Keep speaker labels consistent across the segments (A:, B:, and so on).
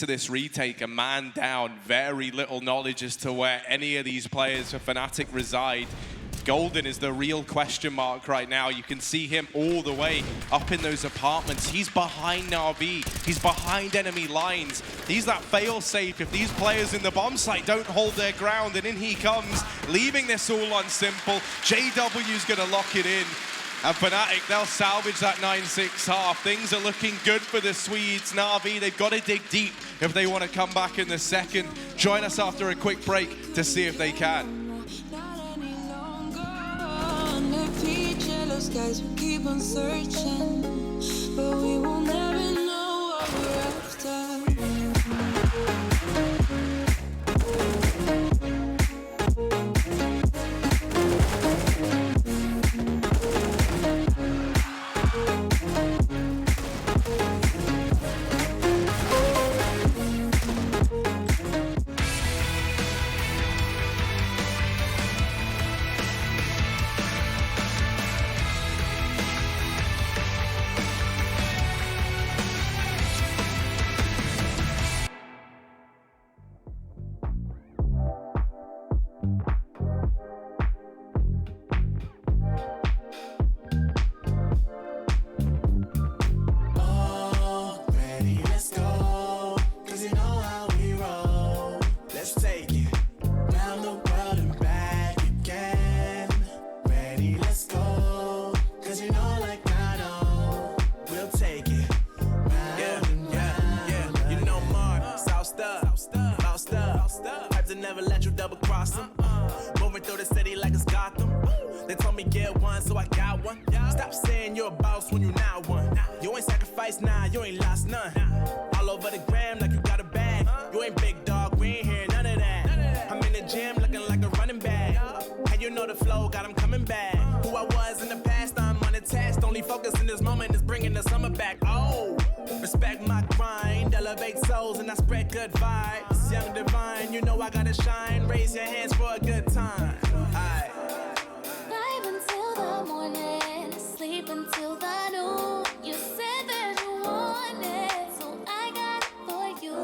A: into this retake, a man down, very little knowledge as to where any of these players for Fnatic reside. Golden is the real question mark right now. You can see him all the way up in those apartments. He's behind Na'Vi. He's behind enemy lines. He's that fail-safe if these players in the bomb site don't hold their ground, and in he comes, leaving this all on simple. JW's gonna lock it in. And Fnatic, they'll salvage that 9-6 half. Things are looking good for the Swedes. Na'Vi, they've got to dig deep if they want to come back in the second. Join us after a quick break to see if they can.
B: Guys, we keep on searching, but we will never know what we're after.
C: Never let you double cross them. Moving through the city like it's Gotham. They told me get one, so I got one. Stop saying you're a boss when you not one. You ain't sacrificed, nah, you ain't lost none. All over the gram like you got a bag. You ain't big dog, we ain't hear none of that. I'm in the gym looking like a running back. How you know the flow, got him coming back. Who I was in the past, I'm unattached. Only focus in this moment is bringing the summer back. Oh, respect my grind, elevate souls and I spread good vibes. Young divine, you know I gotta shine. Raise your hands for a good time. Aye.
B: Live until the morning, sleep until the noon. You said that you wanted, so I got it for you.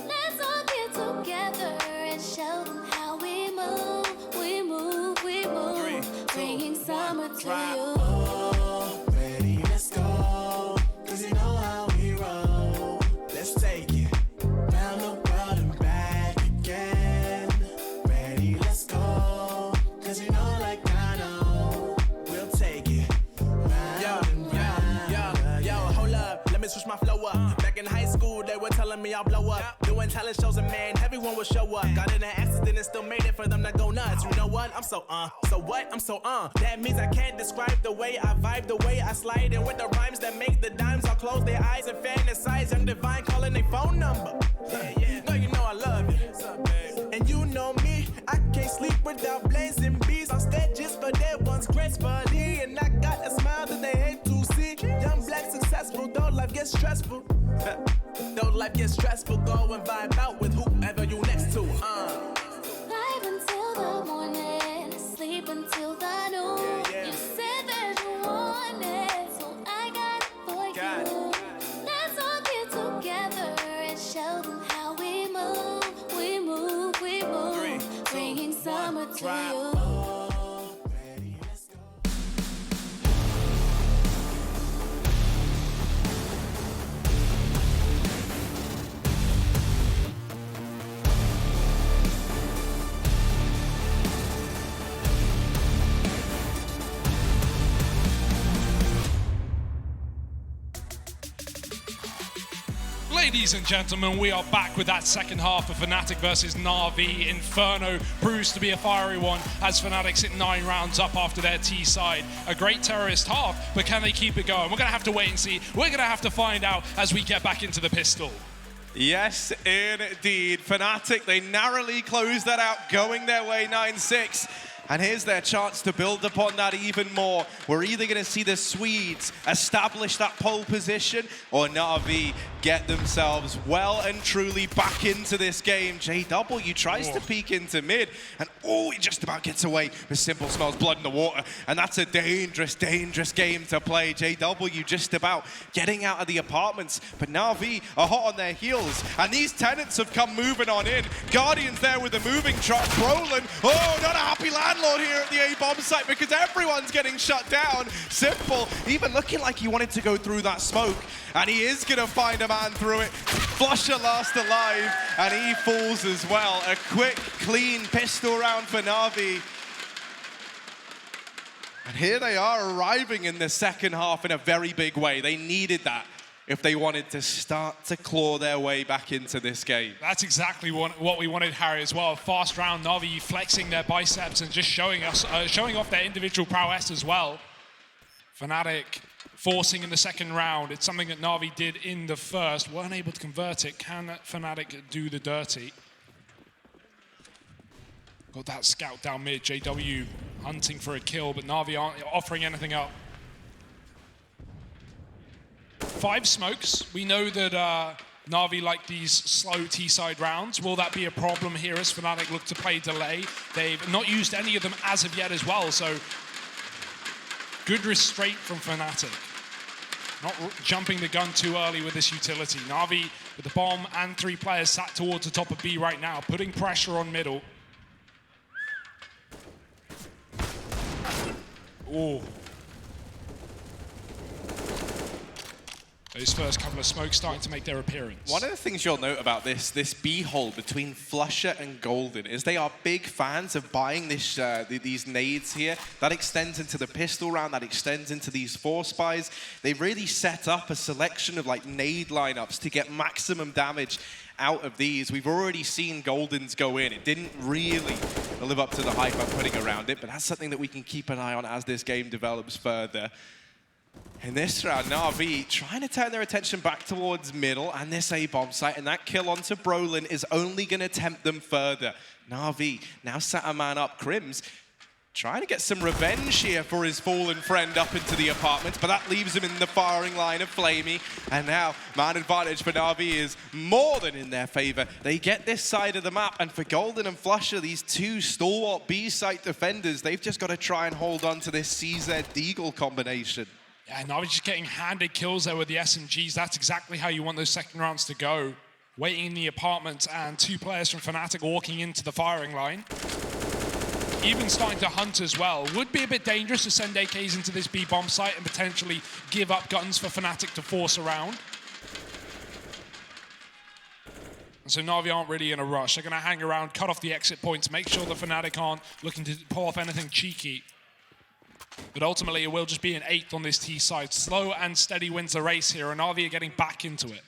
B: Let's all get together and show them how we move. We move, we move. 3, 2, bringing summer to you.
C: Oh, ready, let's go. 'Cause you know how we roll. Let's take it round the world and back again. Ready, let's go. 'Cause you know like I know, we'll take it round and round. Yo, hold up, let me switch my flow up. Back in high school, they were telling me I'll blow up. Doing talent shows and man, everyone will show up. Got in an accident and still made it for them to go nuts. You know what? I'm so what? I'm so That means I can't describe the way I vibe, the way I slide in with the rhymes that make the dimes all close their eyes and fantasize. Young divine calling their phone number. Yeah. No, you know I love you. What's up, babe? And you know me, I can't sleep without blazing beats on stages for their ones gracefully. And I got a smile that they hate to see. Young black successful, though life gets stressful. Though life gets stressful, go and vibe out with whoever you next to.
B: Live until the morning, sleep until the noon.
C: Yeah.
B: You said that you wanted, so I got it for you. Let's all get together and show them how we move. We move, we move.
C: 3, 2,
B: bringing summer to
C: drop.
B: you.
C: Ready, let's go.
D: Ladies and gentlemen, we are back with that second half of Fnatic versus Na'Vi. Inferno proves to be a fiery one as Fnatic sit 9 rounds up after their T side. A great terrorist half, but can they keep it going? We're going to have to wait and see. We're going to have to find out as we get back into the pistol.
A: Yes, indeed. Fnatic, they narrowly closed that out, going their way 9-6. And here's their chance to build upon that even more. We're either going to see the Swedes establish that pole position or Na'Vi get themselves well and truly back into this game. JW tries to peek into mid, and he just about gets away. But Simple smells blood in the water, and that's a dangerous, dangerous game to play. JW just about getting out of the apartments, but Na'Vi are hot on their heels, and these tenants have come moving on in. Guardian's there with a moving truck. Brolin, not a happy landlord here at the A-bomb site because everyone's getting shut down. Simple, even looking like he wanted to go through that smoke, and he is going to find a man through it. Flusher last alive, and he falls as well. A quick, clean pistol round for Na'Vi. And here they are arriving in the second half in a very big way. They needed that if they wanted to start to claw their way back into this game.
D: That's exactly what we wanted, Harry, as well. Fast round, Na'Vi flexing their biceps and just showing off their individual prowess as well. Fnatic forcing in the second round. It's something that Na'Vi did in the first. Weren't able to convert it. Can Fnatic do the dirty? Got that scout down mid. JW hunting for a kill, but Na'Vi aren't offering anything up. 5 smokes. We know that Na'Vi like these slow T-side rounds. Will that be a problem here as Fnatic look to play delay? They've not used any of them as of yet as well, so good restraint from Fnatic. Not jumping the gun too early with this utility. Na'Vi with the bomb and 3 players sat towards the top of B right now, putting pressure on middle. Oh. Those first couple of smokes starting to make their appearance.
A: One of the things you'll note about this B hole between Flusher and Golden is they are big fans of buying this, these nades here. That extends into the pistol round, that extends into these 4 spies. They've really set up a selection of like nade lineups to get maximum damage out of these. We've already seen Golden's go in. It didn't really live up to the hype I'm putting around it, but that's something that we can keep an eye on as this game develops further. In this round, Na'Vi trying to turn their attention back towards middle and this A-bomb site, and that kill onto Brolin is only going to tempt them further. Na'Vi now sat a man up. Crims trying to get some revenge here for his fallen friend up into the apartments, but that leaves him in the firing line of Flamey. And now, man advantage for Na'Vi is more than in their favor. They get this side of the map, and for Golden and Flusher, these 2 stalwart B-site defenders, they've just got to try and hold on to this CZ Deagle combination.
D: Yeah, Na'Vi just getting handed kills there with the SMGs. That's exactly how you want those second rounds to go. Waiting in the apartment and 2 players from Fnatic walking into the firing line. Even starting to hunt as well. Would be a bit dangerous to send AKs into this B-bomb site and potentially give up guns for Fnatic to force around. And so Na'Vi aren't really in a rush. They're going to hang around, cut off the exit points, make sure the Fnatic aren't looking to pull off anything cheeky. But ultimately, it will just be an 8th on this T side. Slow and steady wins the race here, and Na'Vi are getting back into it.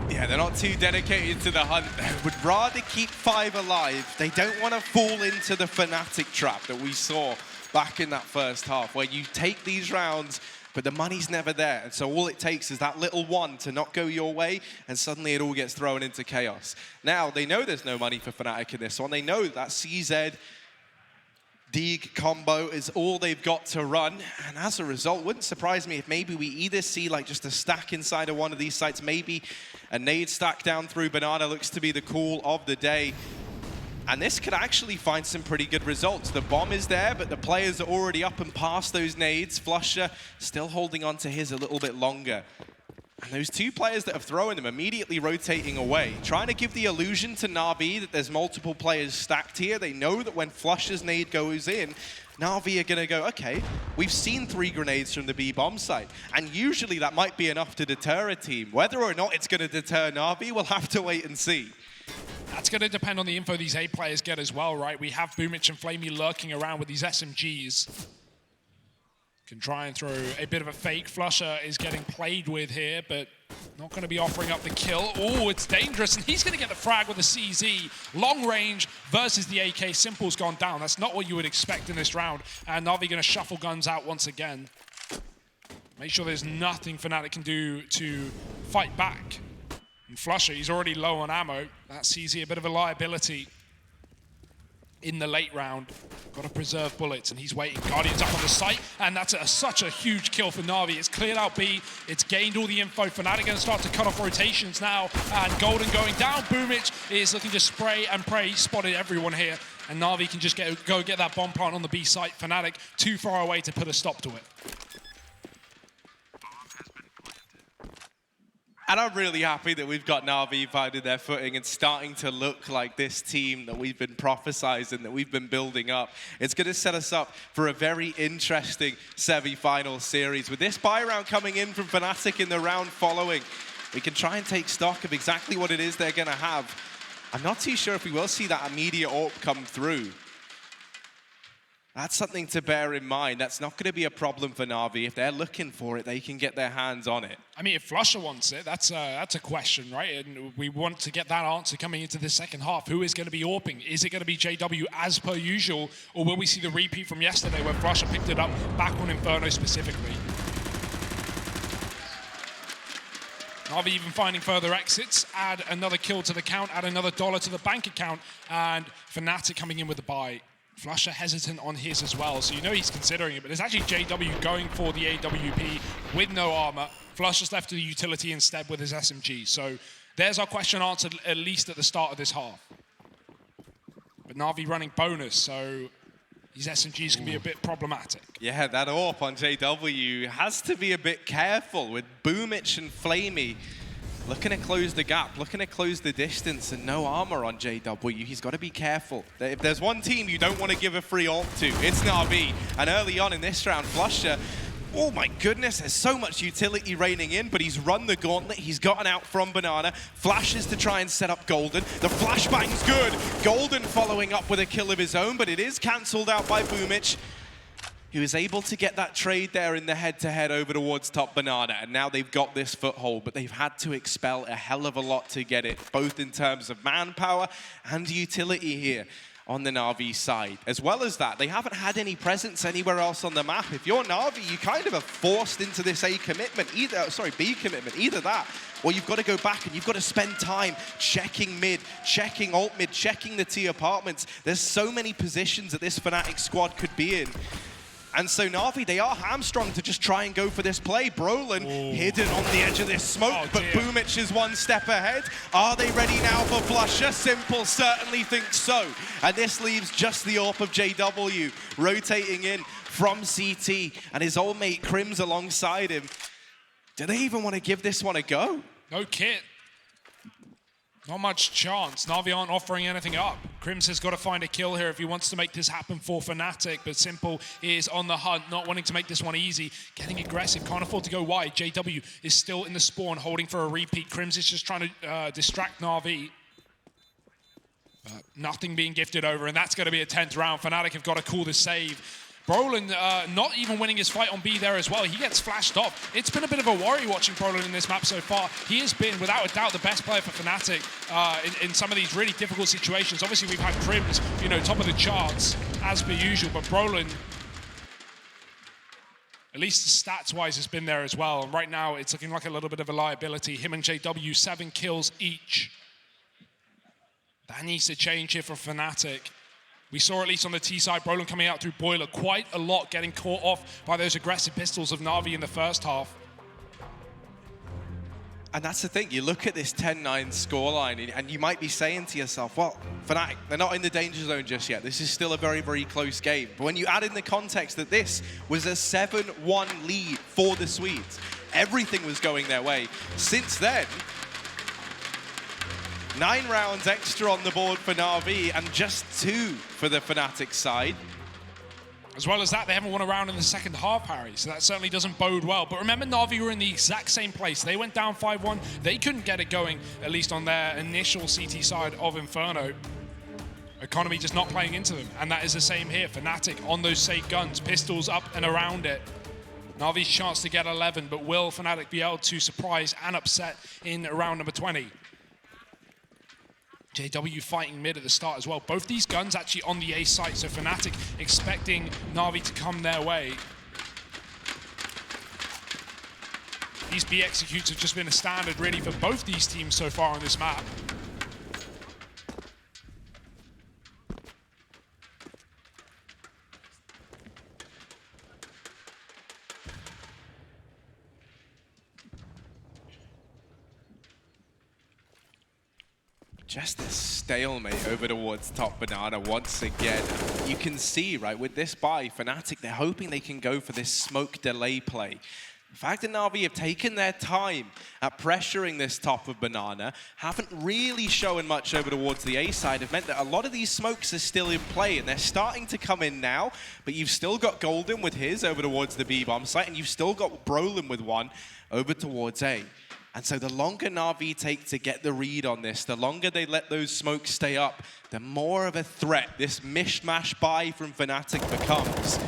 A: Yeah, they're not too dedicated to the hunt. Would rather keep 5 alive. They don't want to fall into the Fnatic trap that we saw back in that first half, where you take these rounds, but the money's never there. And so all it takes is that little one to not go your way, and suddenly it all gets thrown into chaos. Now, they know there's no money for Fnatic in this one. They know that CZ Deag combo is all they've got to run. And as a result, wouldn't surprise me if maybe we either see like just a stack inside of one of these sites, maybe a nade stack down through Banana looks to be the call of the day. And this could actually find some pretty good results. The bomb is there, but the players are already up and past those nades. Flusher still holding on to his a little bit longer. And those 2 players that have thrown them immediately rotating away, trying to give the illusion to Na'Vi that there's multiple players stacked here. They know that when Flusher's nade goes in, Na'Vi are going to go, okay, we've seen 3 grenades from the B-bomb site. And usually that might be enough to deter a team. Whether or not it's going to deter Na'Vi, we'll have to wait and see.
D: That's going to depend on the info these A players get as well, right? We have Boomich and Flamey lurking around with these SMGs. Can try and throw a bit of a fake. Flusher is getting played with here, but not going to be offering up the kill. Oh, it's dangerous, and he's going to get the frag with the CZ. Long range versus the AK. Simple's gone down. That's not what you would expect in this round. And Na'Vi going to shuffle guns out once again. Make sure there's nothing Fnatic can do to fight back. And Flusher, he's already low on ammo. That sees a bit of a liability in the late round. Got to preserve bullets, and he's waiting. Guardian's up on the site, and that's such a huge kill for Na'Vi. It's cleared out B. It's gained all the info. Fnatic going to start to cut off rotations now, and Golden going down. Boomich is looking to spray and pray. He spotted everyone here, and Na'Vi can just go get that bomb plant on the B site. Fnatic too far away to put a stop to it.
A: And I'm really happy that we've got Na'Vi finding their footing and starting to look like this team that we've been prophesizing, that we've been building up. It's going to set us up for a very interesting semi-final series. With this buy round coming in from Fnatic in the round following, we can try and take stock of exactly what it is they're going to have. I'm not too sure if we will see that immediate AWP come through. That's something to bear in mind. That's not going to be a problem for Na'Vi. If they're looking for it, they can get their hands on it.
D: I mean, if Flusher wants it, that's a question, right? And we want to get that answer coming into the second half. Who is going to be AWPing? Is it going to be JW as per usual? Or will we see the repeat from yesterday where Flusher picked it up back on Inferno specifically? Na'Vi even finding further exits, add another kill to the count, add another $1 to the bank account, and Fnatic coming in with the buy. Flusher hesitant on his as well, so you know he's considering it, but it's actually JW going for the AWP with no armor. Flusher's left to the utility instead with his SMG, so there's our question answered at least at the start of this half. But Na'Vi running bonus, so these SMGs can be a bit problematic.
A: Yeah, that AWP on JW has to be a bit careful with Boomich and Flamey looking to close the gap, looking to close the distance, and no armor on JW. He's got to be careful. If there's one team you don't want to give a free AWP to, it's Na'Vi. And early on in this round, Flusher, oh my goodness, there's so much utility raining in, but he's run the gauntlet. He's gotten out from Banana, flashes to try and set up Golden. The flashbang's good. Golden following up with a kill of his own, but it is cancelled out by Boomich. He was able to get that trade there in the head-to-head over towards top Banana, and now they've got this foothold, but they've had to expel a hell of a lot to get it, both in terms of manpower and utility here on the Na'Vi side. As well as that, they haven't had any presence anywhere else on the map. If you're Na'Vi, you kind of are forced into this B commitment, either that, or you've got to go back and you've got to spend time checking mid, checking alt mid, checking the T apartments. There's so many positions that this Fnatic squad could be in. And so Na'Vi, they are hamstrung to just try and go for this play. Brolin hidden on the edge of this smoke, but Boomich is one step ahead. Are they ready now for Flusher? Simple certainly thinks so. And this leaves just the AWP of JW rotating in from CT, and his old mate Crims alongside him. Do they even want to give this one a go?
D: No kit. Not much chance. Na'Vi aren't offering anything up. Crims has got to find a kill here if he wants to make this happen for Fnatic, but Simple is on the hunt, not wanting to make this one easy, getting aggressive, can't afford to go wide. JW is still in the spawn, holding for a repeat. Crims is just trying to distract Na'Vi. Nothing being gifted over, and that's going to be a 10th round. Fnatic have got to call the save. Brolin not even winning his fight on B there as well. He gets flashed off. It's been a bit of a worry watching Brolin in this map so far. He has been, without a doubt, the best player for Fnatic in some of these really difficult situations. Obviously, we've had Crims, you know, top of the charts, as per usual, but Brolin, at least stats-wise, has been there as well. And right now, it's looking like a little bit of a liability. Him and JW, 7 kills each. That needs to change here for Fnatic. We saw, at least on the T side, Brolin coming out through Boiler quite a lot, getting caught off by those aggressive pistols of Na'Vi in the first half.
A: And that's the thing, you look at this 10-9 scoreline, and you might be saying to yourself, well, Fnatic, they're not in the danger zone just yet. This is still a very, very close game. But when you add in the context that this was a 7-1 lead for the Swedes, everything was going their way. Since then, 9 rounds extra on the board for Na'Vi and just 2 for the Fnatic side.
D: As well as that, they haven't won a round in the second half, Harry, so that certainly doesn't bode well. But remember, Na'Vi were in the exact same place. They went down 5-1. They couldn't get it going, at least on their initial CT side of Inferno. Economy just not playing into them, and that is the same here. Fnatic on those safe guns, pistols up and around it. Na'Vi's chance to get 11, but will Fnatic be able to surprise and upset in round number 20? JW fighting mid at the start as well. Both these guns actually on the A site, so Fnatic expecting Na'Vi to come their way. These B executes have just been a standard really for both these teams so far on this map.
A: Just this stalemate over towards top banana once again. You can see, right, with this buy, Fnatic, they're hoping they can go for this smoke delay play. The fact that Na'Vi have taken their time at pressuring this top of banana, haven't really shown much over towards the A side, have meant that a lot of these smokes are still in play, and they're starting to come in now, but you've still got Golden with his over towards the B bomb site, and you've still got Brolin with one over towards A. And so the longer Na'Vi take to get the read on this, the longer they let those smokes stay up, the more of a threat this mishmash buy from Fnatic becomes.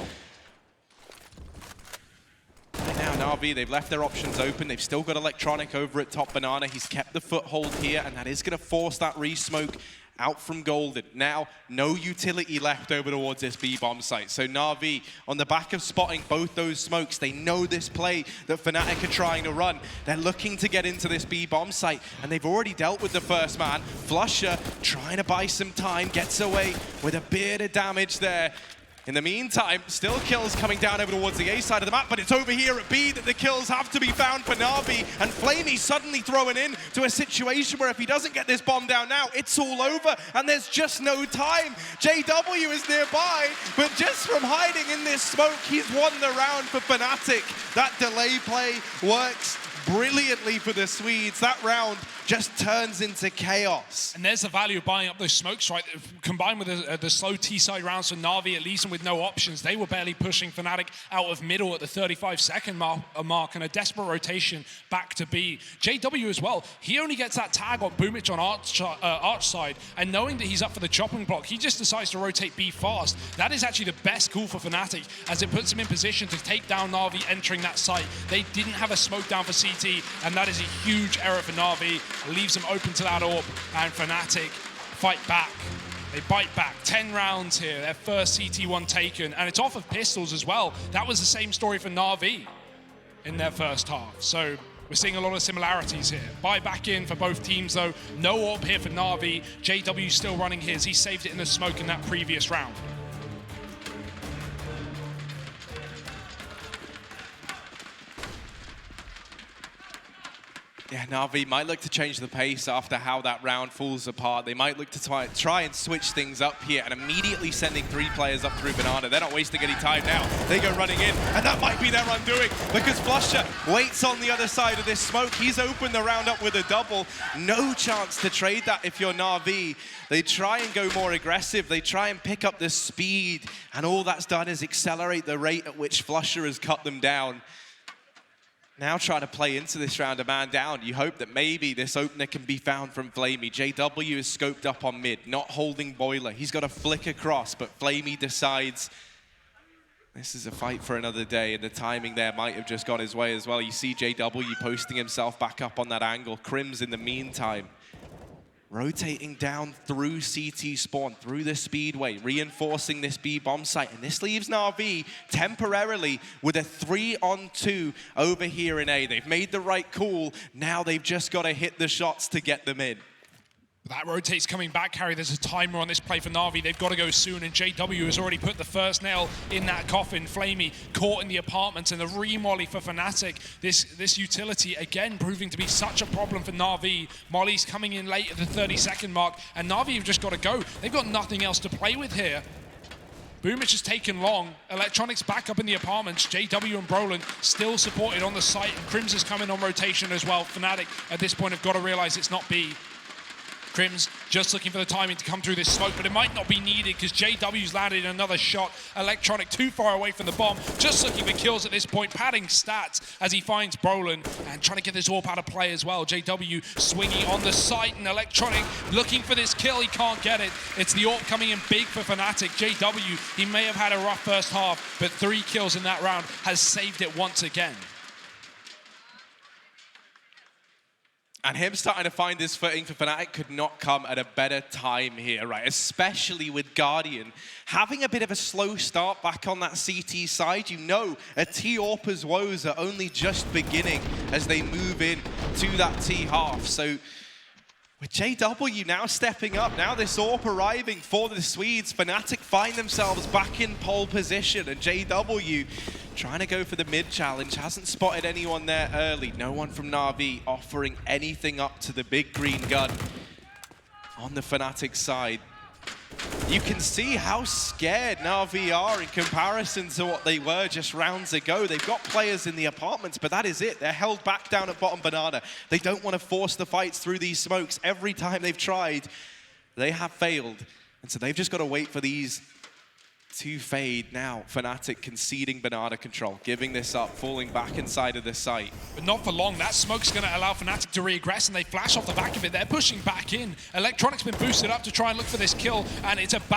A: Right now, Na'Vi, they've left their options open. They've still got Electronic over at top banana. He's kept the foothold here, and that is going to force that re-smoke out from Golden. Now, no utility left over towards this B-bomb site. So Na'Vi, on the back of spotting both those smokes, they know this play that Fnatic are trying to run. They're looking to get into this B-bomb site, and they've already dealt with the first man. Flusher trying to buy some time, gets away with a bit of damage there. In the meantime, still kills coming down over towards the A side of the map, but it's over here at B that the kills have to be found for Na'Vi, and Flamey suddenly throwing in to a situation where if he doesn't get this bomb down now, it's all over, and there's just no time. JW is nearby, but just from hiding in this smoke, he's won the round for Fnatic. That delay play works brilliantly for the Swedes. That round just turns into chaos.
D: And there's the value of buying up those smokes, right? Combined with the slow T-side rounds for Na'Vi, at least, and with no options, they were barely pushing Fnatic out of middle at the 35-second mark, and a desperate rotation back to B. JW as well, he only gets that tag on Boomich on Arch side, and knowing that he's up for the chopping block, he just decides to rotate B fast. That is actually the best call for Fnatic, as it puts him in position to take down Na'Vi entering that site. They didn't have a smoke down for CT, and that is a huge error for Na'Vi. Leaves them open to that AWP, and Fnatic fight back. They bite back. 10 rounds here, their first CT1 taken, and it's off of pistols as well. That was the same story for Na'Vi in their first half. So we're seeing a lot of similarities here. Buy back in for both teams though. No AWP here for Na'Vi. JW still running his. He saved it in the smoke in that previous round.
A: Yeah, Na'Vi might look to change the pace after how that round falls apart. They might look to try and switch things up here, and immediately sending 3 players up through banana. They're not wasting any time now. They go running in, and that might be their undoing, because Flusher waits on the other side of this smoke. He's opened the round up with a double. No chance to trade that if you're Na'Vi. They try and go more aggressive. They try and pick up the speed, and all that's done is accelerate the rate at which Flusher has cut them down. Now trying to play into this round, a man down. You hope that maybe this opener can be found from Flamey. JW is scoped up on mid, not holding Boiler. He's got a flick across, but Flamey decides this is a fight for another day, and the timing there might have just gone his way as well. You see JW posting himself back up on that angle. Crims in the meantime rotating down through CT spawn, through the speedway, reinforcing this B bomb site. And this leaves Na'Vi temporarily with a 3-on-2 over here in A. They've made the right call. Now they've just got to hit the shots to get them in.
D: That rotate's coming back, Harry. There's a timer on this play for Na'Vi. They've got to go soon, and JW has already put the first nail in that coffin. Flamey caught in the apartments, and the re-molly for Fnatic. This utility, again, proving to be such a problem for Na'Vi. Molly's coming in late at the 30-second mark, and Na'Vi have just got to go. They've got nothing else to play with here. Boomich has taken long. Electronics back up in the apartments. JW and Brolin still supported on the site, and Crims is coming on rotation as well. Fnatic, at this point, have got to realize it's not B. Crims just looking for the timing to come through this smoke, but it might not be needed because JW's landed another shot. Electronic too far away from the bomb, just looking for kills at this point, padding stats as he finds Brolin and trying to get this AWP out of play as well. JW swinging on the site, and Electronic looking for this kill. He can't get it. It's the AWP coming in big for Fnatic. JW, he may have had a rough first half, but 3 kills in that round has saved it once again.
A: And him starting to find his footing for Fnatic could not come at a better time here, right? Especially with Guardian having a bit of a slow start back on that CT side. You know, a T-Orpa's woes are only just beginning as they move in to that T-half. So with JW now stepping up, now this AWP arriving for the Swedes, Fnatic find themselves back in pole position, and JW trying to go for the mid challenge, hasn't spotted anyone there early. No one from Na'Vi offering anything up to the big green gun on the Fnatic side. You can see how scared Na'Vi are in comparison to what they were just rounds ago. They've got players in the apartments, but that is it. They're held back down at bottom banana. They don't want to force the fights through these smokes. Every time they've tried, they have failed. And so they've just got to wait for these to fade. Now Fnatic conceding banana control, giving this up, falling back inside of the site.
D: But not for long. That smoke's going to allow Fnatic to regress, and they flash off the back of it. They're pushing back in. Electronic's been boosted up to try and look for this kill, and it's a back